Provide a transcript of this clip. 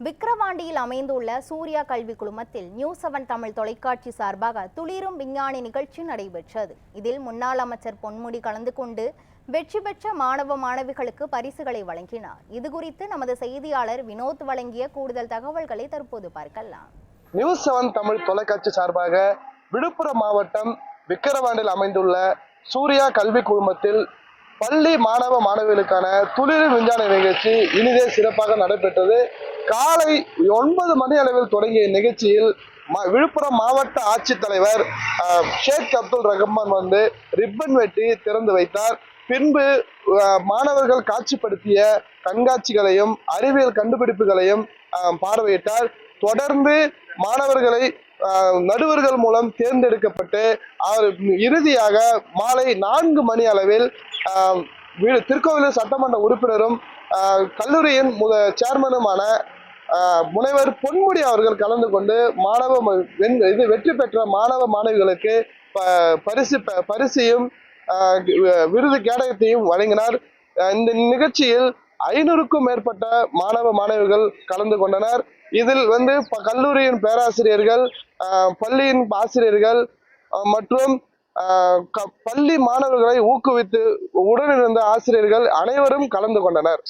விக்கிரவாண்டியில் அமைந்துள்ள சூர்யா கல்வி குழுமத்தில் நியூஸ்7 தமிழ் தொலைக்காட்சி சார்பாக துளிரும் விஞ்ஞானி நிகழ்ச்சி நடைபெற்றது. இதில் முன்னாள் அமைச்சர் பொன்முடி கலந்து கொண்டு வெற்றி பெற்ற மாணவ மாணவிகளுக்கு பரிசுகளை வழங்கினார். இதுகுறித்து நமது செய்தியாளர் வினோத் வழங்கிய கூடுதல் தகவல்களை தற்போது பார்க்கலாம். நியூஸ்7 தமிழ் தொலைக்காட்சி சார்பாக விழுப்புரம் மாவட்டம் விக்கிரவாண்டியில் அமைந்துள்ள சூர்யா கல்வி குழுமத்தில் பள்ளி மாணவ மாணவிகளுக்கான துளிரும் விஞ்ஞான நிகழ்ச்சி இனிதே சிறப்பாக நடைபெற்றது. காலை 9 மணி அளவில் தொடங்கிய நிகழ்ச்சியில் விழுப்புரம் மாவட்ட ஆட்சித்தலைவர் ஷேக் அப்துல் ரஹ்மான் வந்து ரிப்பன் வெட்டி திறந்து வைத்தார். பின்பு மாணவர்கள் காட்சிப்படுத்திய கண்காட்சிகளையும் அறிவியல் கண்டுபிடிப்புகளையும் பார்வையிட்டார். தொடர்ந்து மாணவர்களை நடுவர்கள் மூலம் தேர்ந்தெடுக்கப்பட்டு இறுதியாக மாலை 4 மணி அளவில் திருக்கோவிலூர் சட்டமன்ற உறுப்பினரும் கல்லூரியின் சேர்மனுமான முனைவர் பொன்முடி அவர்கள் கலந்து கொண்டு வெற்றி பெற்ற மாணவ மாணவிகளுக்கு பரிசையும் விருது கேடயத்தையும் வழங்கினார். இந்த நிகழ்ச்சியில் 500க்கும் மேற்பட்ட மாணவ மாணவிகள் கலந்து கொண்டனர். இதில் கல்லூரியின் பேராசிரியர்கள், பள்ளியின் ஆசிரியர்கள் மற்றும் பள்ளி மாணவர்களை ஊக்குவித்து உடனிருந்த ஆசிரியர்கள் அனைவரும் கலந்து கொண்டனர்.